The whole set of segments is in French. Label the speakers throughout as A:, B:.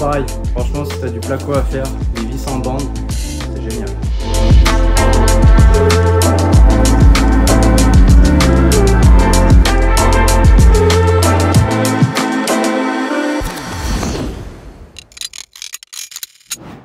A: pareil, franchement si tu as du placo à faire, des vis en bande, c'est génial.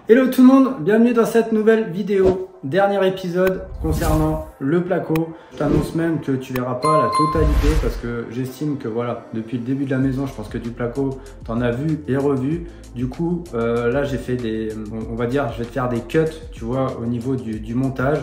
A: Hello tout le monde, bienvenue dans cette nouvelle vidéo, dernier épisode concernant le placo. Je t'annonce même que tu verras pas la totalité parce que j'estime que voilà, depuis le début de la maison, je pense que du placo, tu en as vu et revu. Du coup, là j'ai fait des, on va dire, je vais te faire des cuts, tu vois, au niveau du montage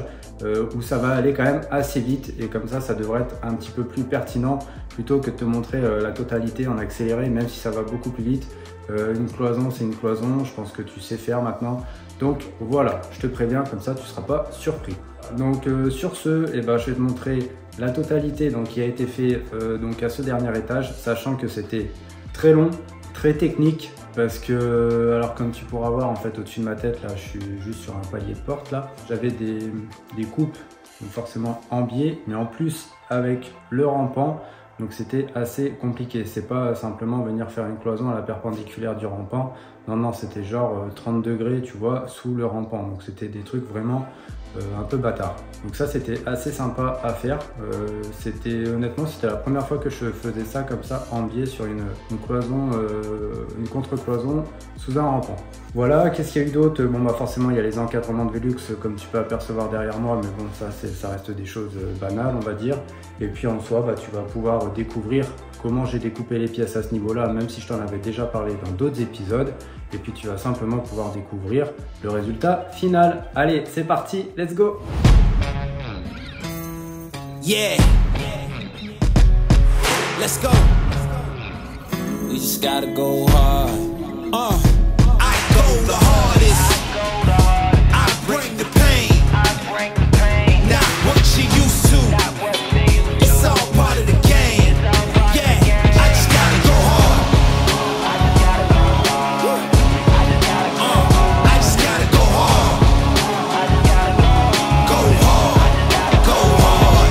A: où ça va aller quand même assez vite et comme ça devrait être un petit peu plus pertinent plutôt que de te montrer la totalité en accéléré, même si ça va beaucoup plus vite. Une cloison c'est une cloison, je pense que tu sais faire maintenant, donc voilà, je te préviens, comme ça tu ne seras pas surpris. Donc sur ce, je vais te montrer la totalité donc, qui a été fait donc à ce dernier étage, sachant que c'était très long, très technique, parce que, alors comme tu pourras voir en fait au-dessus de ma tête, là je suis juste sur un palier de porte, là j'avais des coupes, donc forcément en biais, mais en plus avec le rampant. Donc c'était assez compliqué, c'est pas simplement venir faire une cloison à la perpendiculaire du rampant, non, c'était genre 30 degrés, tu vois, sous le rampant, donc c'était des trucs vraiment un peu bâtards. Donc ça c'était assez sympa à faire, honnêtement c'était la première fois que je faisais ça comme ça en biais sur une cloison, une contre-cloison sous un rampant. Voilà, qu'est-ce qu'il y a eu d'autre? Bon bah forcément il y a les encadrements de Velux comme tu peux apercevoir derrière moi, mais bon ça reste des choses banales on va dire. Et puis en soi tu vas pouvoir découvrir comment j'ai découpé les pièces à ce niveau-là, même si je t'en avais déjà parlé dans d'autres épisodes. Et puis tu vas simplement pouvoir découvrir le résultat final. Allez, c'est parti, let's go!
B: Yeah, let's go. We just gotta go hard. I go the hardest. I bring the pain. Not what you used to. It's all part of the game. Yeah, I just gotta go hard. I just gotta go hard. Go hard.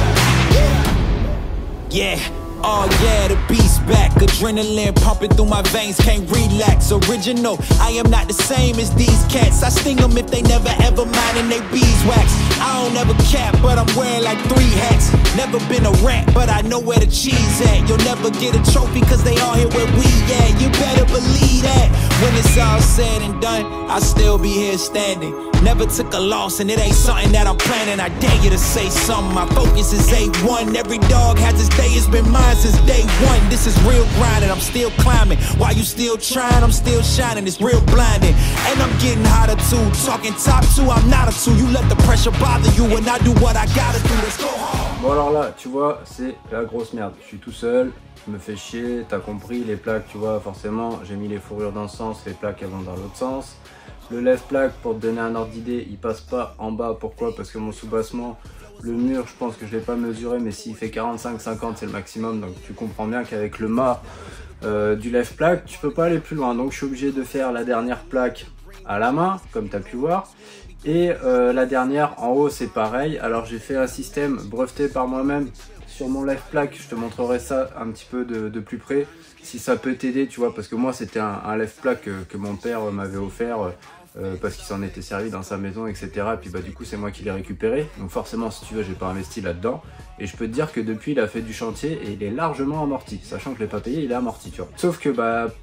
B: Yeah. Oh yeah, the beast back, adrenaline pumping through my veins, can't relax. Original, I am not the same as these cats. I sting them if they never ever mindin' they beeswax. I don't ever cap, but I'm wearing like 3 hats. Never been a rat, but I know where the cheese at. You'll never get a trophy cause they all here where we at. You better believe that. When it's all said and done, I'll still be here standing. Never took a loss and it ain't something that I'm planning. I dare you to say something, my focus is A1. Every dog has its day, it's been mine since day one. This is real grinding, I'm still climbing. While you still trying, I'm still shining. It's real blinding, and I'm getting hotter too. Talking top 2, I'm not a 2. You let the pressure bother you and I do what I gotta do. Let's go hard.
A: Bon alors là, tu vois, c'est la grosse merde. Je suis tout seul, je me fais chier, t'as compris, les plaques, tu vois, forcément, j'ai mis les fourrures dans ce sens, les plaques elles vont dans l'autre sens. Le lève-plaque, pour te donner un ordre d'idée, il passe pas en bas. Pourquoi? Parce que mon soubassement, le mur, je pense que je l'ai pas mesuré, mais s'il fait 45-50, c'est le maximum. Donc tu comprends bien qu'avec le mât du lève-plaque, tu peux pas aller plus loin. Donc je suis obligé de faire la dernière plaque à la main, comme tu as pu voir. Et la dernière en haut, c'est pareil. Alors j'ai fait un système breveté par moi-même sur mon lève-plaque. Je te montrerai ça un petit peu de plus près, si ça peut t'aider, tu vois. Parce que moi, c'était un lève-plaque que mon père m'avait offert. Parce qu'il s'en était servi dans sa maison, etc. Et puis du coup c'est moi qui l'ai récupéré, donc forcément si tu veux j'ai pas investi là-dedans, et je peux te dire que depuis il a fait du chantier et il est largement amorti, sachant que je l'ai pas payé, il est amorti, tu vois. Sauf que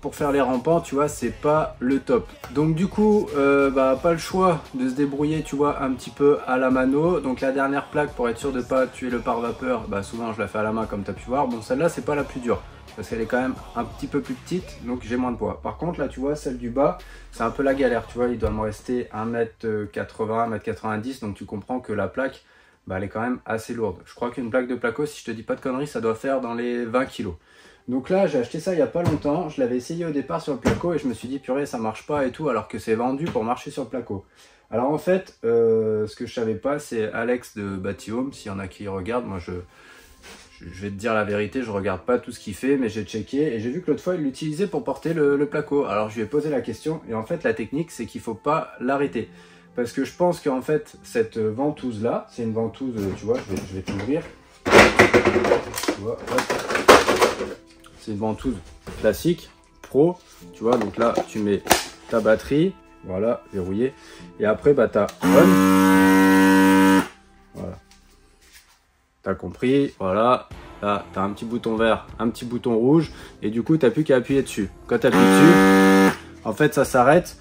A: pour faire les rampants, tu vois, c'est pas le top. Donc du coup pas le choix de se débrouiller, tu vois, un petit peu à la mano. Donc la dernière plaque, pour être sûr de pas tuer le pare-vapeur, souvent je la fais à la main comme tu as pu voir. Bon, celle-là c'est pas la plus dure, parce qu'elle est quand même un petit peu plus petite, donc j'ai moins de poids. Par contre là tu vois, celle du bas, c'est un peu la galère, tu vois, il doit me rester 1m80, 1m90, donc tu comprends que la plaque, elle est quand même assez lourde. Je crois qu'une plaque de placo, si je te dis pas de conneries, ça doit faire dans les 20 kg. Donc là j'ai acheté ça il y a pas longtemps, je l'avais essayé au départ sur le placo et je me suis dit purée ça marche pas et tout, alors que c'est vendu pour marcher sur le placo. Alors en fait, ce que je savais pas, c'est Alex de Bati-Home, s'il y en a qui regardent, moi je vais te dire la vérité, je regarde pas tout ce qu'il fait, mais j'ai checké et j'ai vu que l'autre fois il l'utilisait pour porter le placo. Alors je lui ai posé la question et en fait la technique c'est qu'il faut pas l'arrêter. Parce que je pense qu'en fait cette ventouse là, c'est une ventouse, tu vois, je vais t'ouvrir. Tu vois, c'est une ventouse classique, pro, tu vois, donc là tu mets ta batterie, voilà, verrouillée. Et après, bah, tu as on. Voilà. Tu as compris, voilà. Là, tu as un petit bouton vert, un petit bouton rouge. Et du coup, tu n'as plus qu'à appuyer dessus. Quand tu appuies dessus, en fait, ça s'arrête.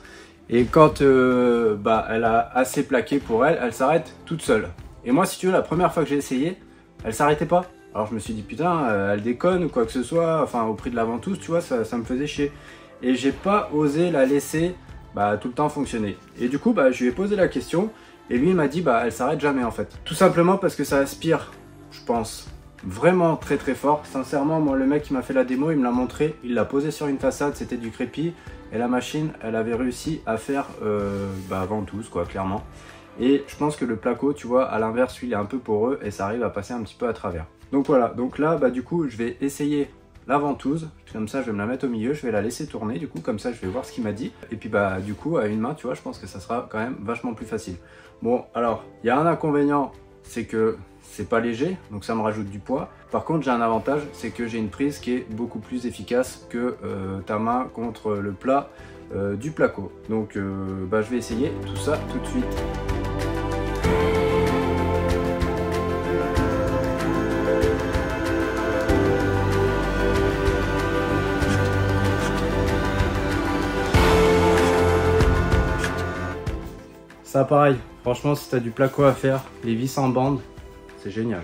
A: Et quand bah, elle a assez plaqué pour elle, elle s'arrête toute seule. Et moi, si tu veux, la première fois que j'ai essayé, elle s'arrêtait pas. Alors je me suis dit, putain, elle déconne ou quoi que ce soit. Enfin, au prix de la ventouse, tu vois, ça me faisait chier. Et j'ai pas osé la laisser bah, tout le temps fonctionner. Et du coup, bah, je lui ai posé la question. Et lui, il m'a dit, bah, elle s'arrête jamais en fait. Tout simplement parce que ça aspire, je pense, vraiment très très fort. Sincèrement, moi, le mec qui m'a fait la démo, il me l'a montré. Il l'a posé sur une façade, c'était du crépi. Et la machine, elle avait réussi à faire bah, ventouse, quoi, clairement. Et je pense que le placo, tu vois, à l'inverse, lui, il est un peu poreux et ça arrive à passer un petit peu à travers. Donc voilà, donc là, bah, du coup, je vais essayer la ventouse. Comme ça, je vais me la mettre au milieu, je vais la laisser tourner. Du coup, comme ça, je vais voir ce qu'il m'a dit. Et puis, bah, du coup, à une main, tu vois, je pense que ça sera quand même vachement plus facile. Bon, alors, il y a un inconvénient, c'est que c'est pas léger, donc ça me rajoute du poids. Par contre, j'ai un avantage, c'est que j'ai une prise qui est beaucoup plus efficace que ta main contre le plat du placo. Donc, bah, je vais essayer tout ça tout de suite. Ça pareil, franchement si tu as du placo à faire, les vis en bande, c'est génial.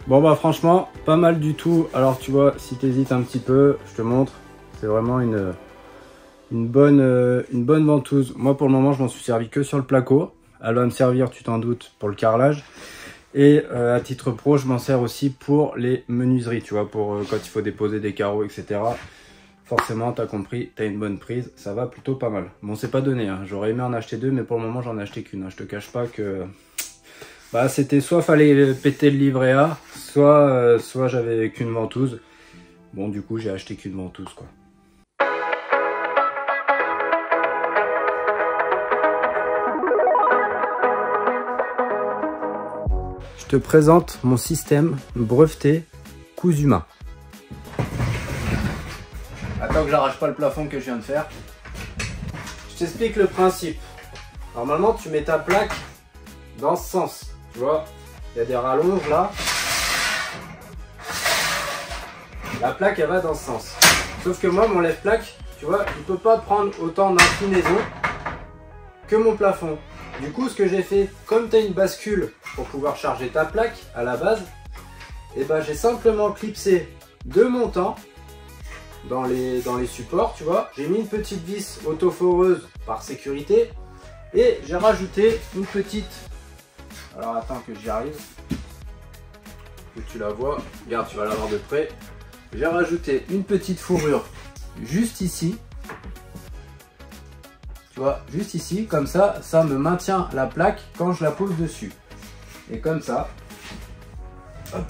A: Bon bah franchement, pas mal du tout. Alors tu vois, si tu hésites un petit peu, je te montre. C'est vraiment une bonne ventouse. Moi pour le moment, je m'en suis servi que sur le placo. Elle va me servir, tu t'en doutes, pour le carrelage. Et à titre pro, je m'en sers aussi pour les menuiseries, tu vois, pour quand il faut déposer des carreaux, etc. Forcément, tu as compris, tu as une bonne prise, ça va plutôt pas mal. Bon, c'est pas donné, hein. J'aurais aimé en acheter deux, mais pour le moment, j'en ai acheté qu'une. Hein. Je te cache pas que... Bah, c'était soit fallait péter le livret A, soit j'avais qu'une ventouse. Bon, du coup, j'ai acheté qu'une ventouse, quoi. Je te présente mon système breveté Cuzuma. Attends que j'arrache pas le plafond que je viens de faire. Je t'explique le principe. Normalement, tu mets ta plaque dans ce sens. Tu vois, il y a des rallonges là. La plaque, elle va dans ce sens. Sauf que moi, mon lève-plaque, tu vois, il peut pas prendre autant d'inclinaison que mon plafond. Du coup, ce que j'ai fait, comme tu as une bascule pour pouvoir charger ta plaque à la base, et ben j'ai simplement clipsé deux montants dans les supports, tu vois. J'ai mis une petite vis autoforeuse par sécurité et j'ai rajouté une petite... Alors attends que j'y arrive, que tu la vois, regarde, tu vas la voir de près. J'ai rajouté une petite fourrure juste ici, tu vois, juste ici, comme ça, ça me maintient la plaque quand je la pose dessus. Et comme ça, hop,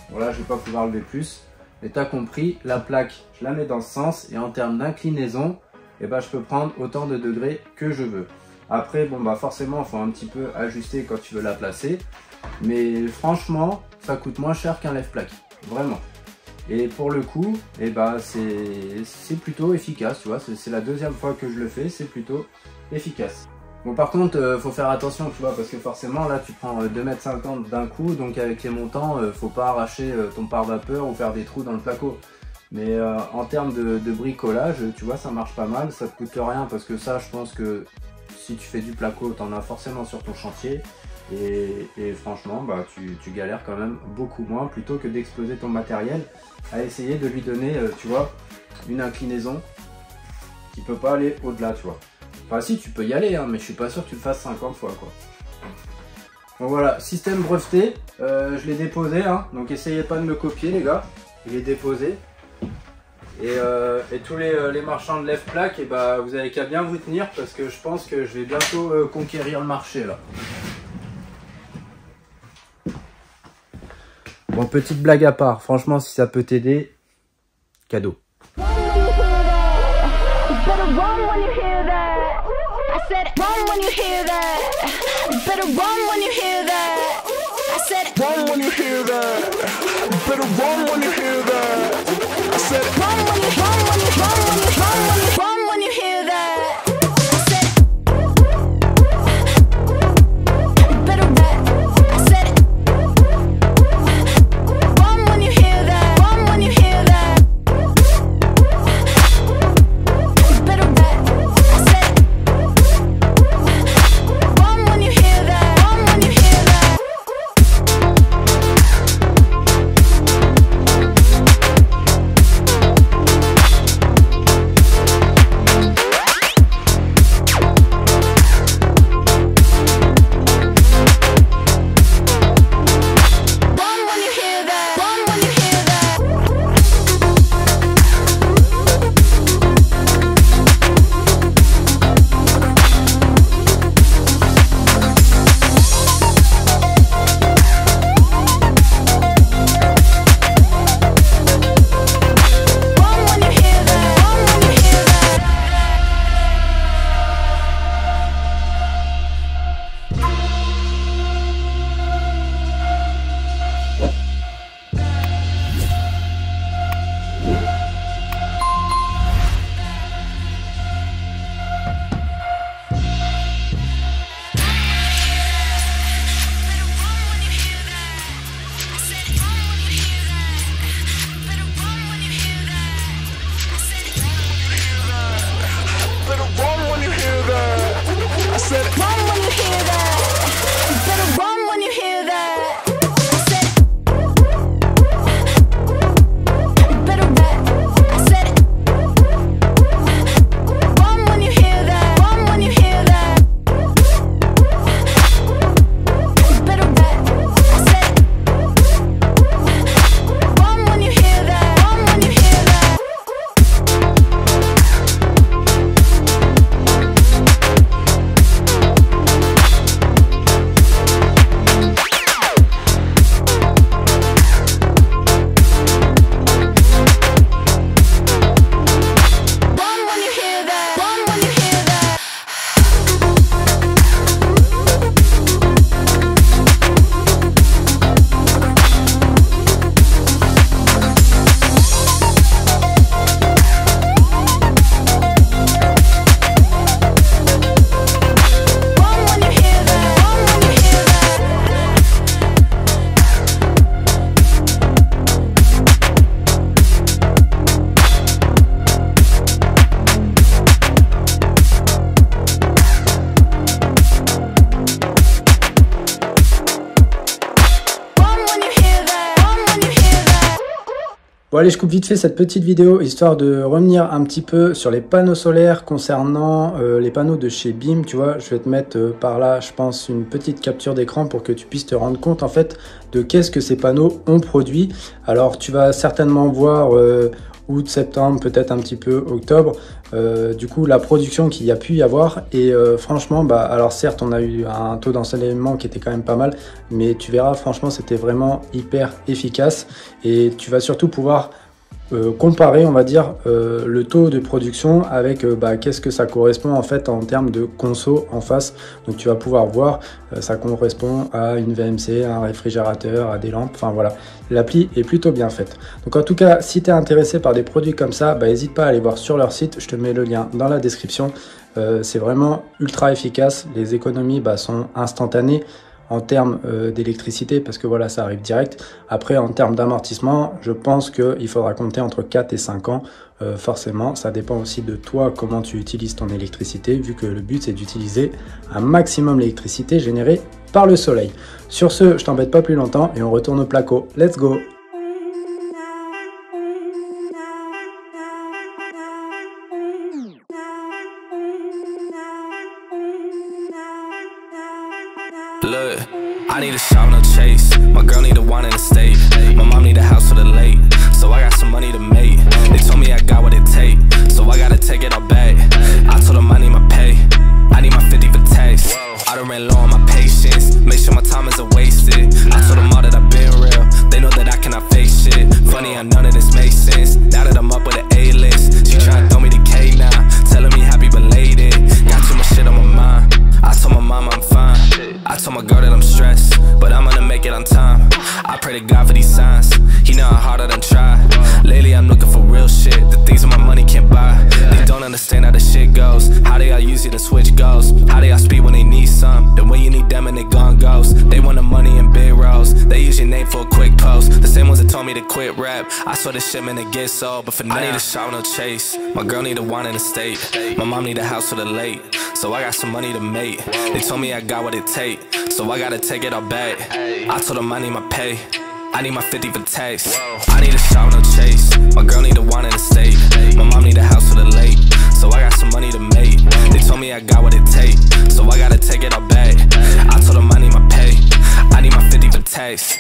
A: bon là je vais pas pouvoir lever plus, mais tu as compris, la plaque, je la mets dans ce sens et en termes d'inclinaison, eh ben, je peux prendre autant de degrés que je veux. Après, bon bah forcément, il faut un petit peu ajuster quand tu veux la placer. Mais franchement, ça coûte moins cher qu'un lève-plaque. Vraiment. Et pour le coup, eh ben, c'est plutôt efficace, tu vois. C'est la deuxième fois que je le fais, c'est plutôt efficace. Bon par contre, faut faire attention, tu vois, parce que forcément, là, tu prends 2,50 m d'un coup. Donc avec les montants, faut pas arracher ton pare-vapeur ou faire des trous dans le placo. Mais en termes de bricolage, tu vois, ça marche pas mal. Ça te coûte rien parce que ça, je pense que... Si tu fais du placo, tu en as forcément sur ton chantier et franchement, bah, tu galères quand même beaucoup moins plutôt que d'exploser ton matériel à essayer de lui donner, tu vois, une inclinaison qui peut pas aller au-delà, tu vois. Enfin si, tu peux y aller, hein, mais je suis pas sûr que tu le fasses 50 fois, quoi. Donc voilà, système breveté, je l'ai déposé, hein, donc essayez pas de me copier les gars, il est déposé. Et tous les marchands de lèvres plaques, et bah, vous avez qu'à bien vous tenir parce que je pense que je vais bientôt conquérir le marché là. Bon, petite blague à part, franchement si ça peut t'aider, cadeau. Bon allez, je coupe vite fait cette petite vidéo histoire de revenir un petit peu sur les panneaux solaires concernant les panneaux de chez BIM. Tu vois, je vais te mettre par là, je pense, une petite capture d'écran pour que tu puisses te rendre compte en fait de qu'est-ce que ces panneaux ont produit. Alors tu vas certainement voir août, septembre, peut-être un petit peu octobre, du coup la production qu'il y a pu y avoir. Et franchement, bah alors certes on a eu un taux d'ensoleillement qui était quand même pas mal, mais tu verras, franchement c'était vraiment hyper efficace. Et tu vas surtout pouvoir comparer, on va dire, le taux de production avec qu'est-ce que ça correspond en fait en termes de conso en face. Donc tu vas pouvoir voir, ça correspond à une VMC, à un réfrigérateur, à des lampes, enfin voilà, l'appli est plutôt bien faite. Donc en tout cas, si tu es intéressé par des produits comme ça, n'hésite pas à aller voir sur leur site, je te mets le lien dans la description. C'est vraiment ultra efficace, les économies sont instantanées en termes d'électricité, parce que voilà, ça arrive direct. Après, en termes d'amortissement, je pense qu'il faudra compter entre 4 et 5 ans. Forcément, ça dépend aussi de toi, comment tu utilises ton électricité, vu que le but, c'est d'utiliser un maximum l'électricité générée par le soleil. Sur ce, je t'embête pas plus longtemps et on retourne au placo. Let's go!
C: Look, I need a shot, no chase. My girl need a wine in the state. My mom need a house for the late. So
B: so I got some money to make. They told me I got what it take, so I gotta take it all back. I told them I need my pay, I need my 50 for tax. I done ran low on my patience, make sure my time isn't wasted. I told them all that I've been real, they know that I cannot face shit. Funny how none of this makes sense, now that I'm up with an A-list. She tryna throw me the K now, telling me happy belated. Got too much shit on my mind, I told my mama I'm fine. I told my girl that I'm stressed, but I'm gonna make it on time. I pray to God for these signs, he know how hard I done try. Lately I'm looking for real shit, the things that my money can't buy. They don't understand how the shit goes, how they all use it and switch goals. How they all speed when they need some, then when you need them and they gone ghost. They want the money in big rows, they use your name for a quick post. The same ones that told me to quit rap, I saw this shit man it gets sold. But for now I need a shot with no chase, my girl need a wine in a state, my mom need a house for the late, so I got some money to make. They told me I got what it take, so I gotta take it all back. I told them I need my pay, I need my 50 for tax. I need a shot with no chase, my girl need a wine in a state, my mom need a house for the late, so I got some money to make. They told me I got what it take, so I gotta take it all back. I told them I need my pay, I need my 50 for tax.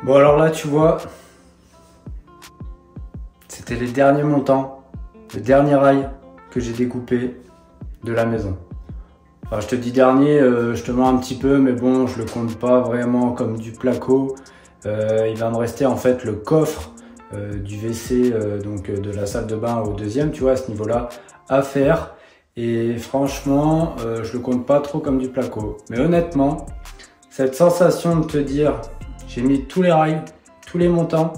A: Bon alors là tu vois, c'était les derniers montants, le dernier rail que j'ai découpé de la maison. Enfin je te dis dernier, je te mens un petit peu, mais bon je le compte pas vraiment comme du placo. Il va me rester en fait le coffre du WC, donc de la salle de bain au deuxième, tu vois, à ce niveau-là, à faire. Et franchement, je le compte pas trop comme du placo. Mais honnêtement, cette sensation de te dire, j'ai mis tous les rails, tous les montants,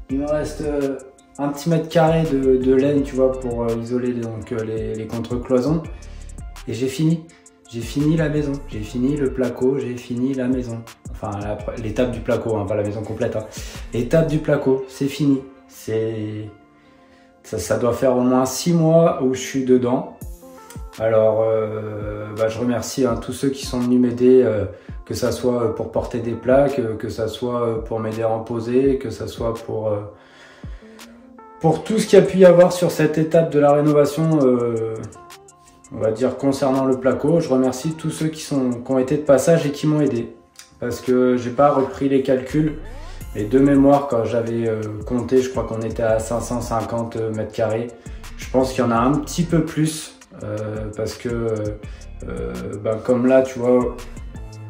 A: il me reste un petit mètre carré de laine, tu vois, pour isoler donc, les contre-cloisons. Et j'ai fini. J'ai fini la maison, j'ai fini le placo, j'ai fini la maison. Enfin, l'étape du placo, hein, pas la maison complète. Hein. L'étape du placo, c'est fini. Ça doit faire au moins 6 mois où je suis dedans. Alors, je remercie hein, tous ceux qui sont venus m'aider, que ça soit pour porter des plaques, que ça soit pour m'aider à en poser, que ça soit pour tout ce qu'il y a pu y avoir sur cette étape de la rénovation, on va dire concernant le placo. Je remercie tous ceux qui ont été de passage et qui m'ont aidé. Parce que j'ai pas repris les calculs. Et de mémoire, quand j'avais compté, je crois qu'on était à 550 mètres carrés. Je pense qu'il y en a un petit peu plus. Parce que comme là, tu vois,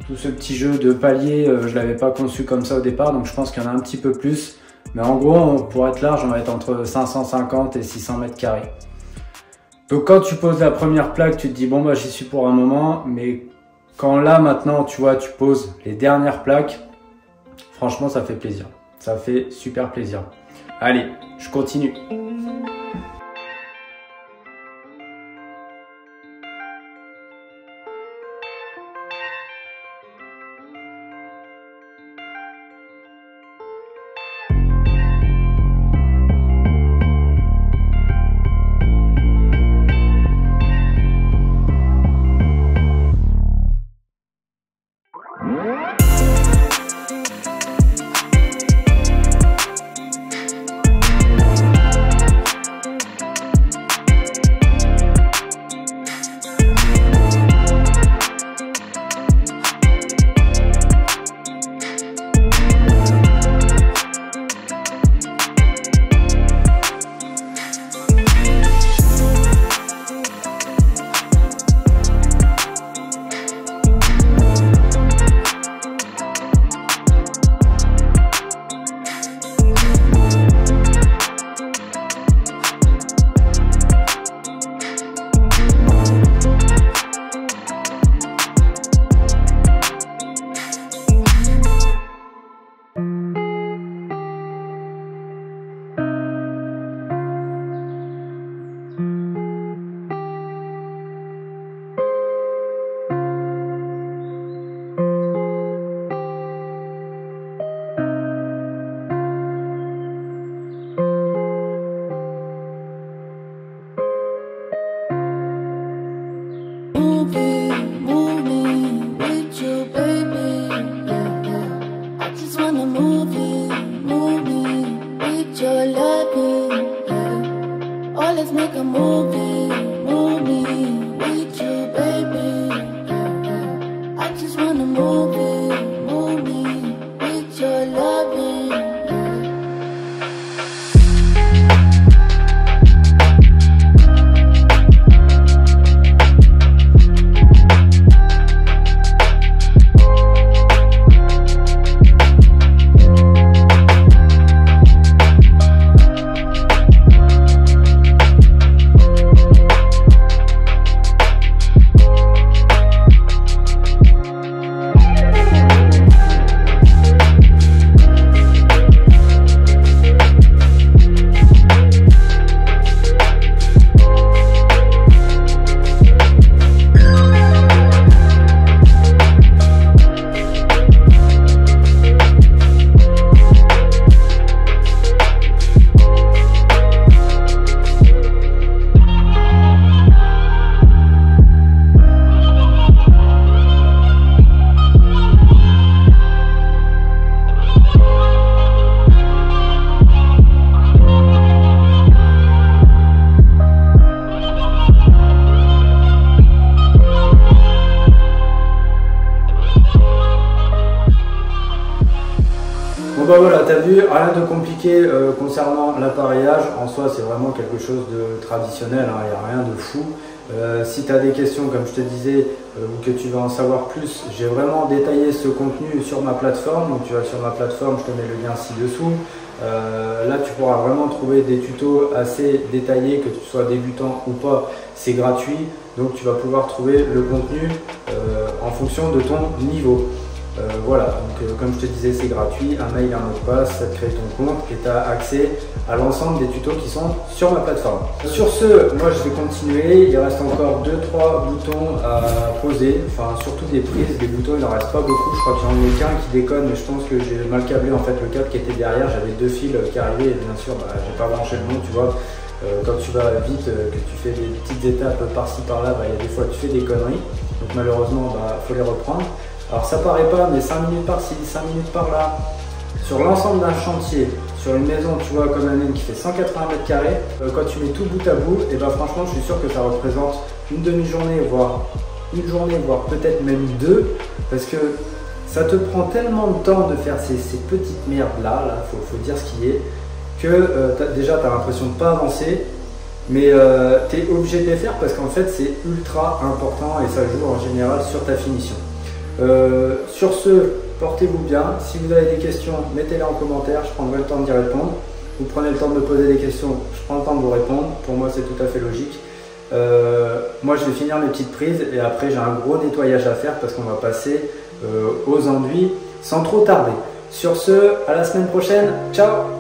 A: tout ce petit jeu de palier, je l'avais pas conçu comme ça au départ. Donc je pense qu'il y en a un petit peu plus. Mais en gros, pour être large, on va être entre 550 et 600 mètres carrés. Donc quand tu poses la première plaque, tu te dis bon bah j'y suis pour un moment, mais quand là maintenant tu vois tu poses les dernières plaques, franchement ça fait plaisir, ça fait super plaisir. Allez, je continue.
C: your loving, yeah. Oh, let's make a movie with you, baby, yeah. I just wanna movie with your loving, yeah.
A: Bon bah voilà, t'as vu, rien de compliqué concernant l'appareillage. En soi, c'est vraiment quelque chose de traditionnel, hein, il n'y a rien de fou. Si tu as des questions, comme je te disais, ou que tu veux en savoir plus, j'ai vraiment détaillé ce contenu sur ma plateforme. Donc tu vas sur ma plateforme, je te mets le lien ci-dessous. Là, tu pourras vraiment trouver des tutos assez détaillés, que tu sois débutant ou pas, c'est gratuit. Donc tu vas pouvoir trouver le contenu en fonction de ton niveau. Voilà, donc comme je te disais, c'est gratuit, un mail et un mot de passe, ça te crée ton compte et tu as accès à l'ensemble des tutos qui sont sur ma plateforme. Sur ce, moi je vais continuer, il reste encore 2-3 boutons à poser, enfin surtout des prises, des boutons il n'en reste pas beaucoup, je crois que j'en ai qu'un qui déconne, mais je pense que j'ai mal câblé en fait le câble qui était derrière, j'avais 2 fils qui arrivaient et bien sûr j'ai pas branché le bon, tu vois. Quand tu vas vite, que tu fais des petites étapes par-ci par-là, il y a des fois tu fais des conneries, donc malheureusement faut les reprendre. Alors ça paraît pas, mais 5 minutes par-ci, 5 minutes par-là, sur l'ensemble d'un chantier, sur une maison, tu vois, comme la mienne qui fait 180 mètres carrés, quand tu mets tout bout à bout, et franchement, je suis sûr que ça représente une demi-journée, voire une journée, voire peut-être même 2, parce que ça te prend tellement de temps de faire ces petites merdes-là, faut dire ce qui est, que déjà, tu as l'impression de ne pas avancer, mais tu es obligé de les faire parce qu'en fait, c'est ultra important et ça joue en général sur ta finition. Sur ce, portez-vous bien. Si vous avez des questions, mettez-les en commentaire, je prendrai le temps d'y répondre. Vous prenez le temps de me poser des questions, je prends le temps de vous répondre. Pour moi, c'est tout à fait logique. Moi, je vais finir mes petites prises et après, j'ai un gros nettoyage à faire parce qu'on va passer aux enduits sans trop tarder. Sur ce, à la semaine prochaine. Ciao!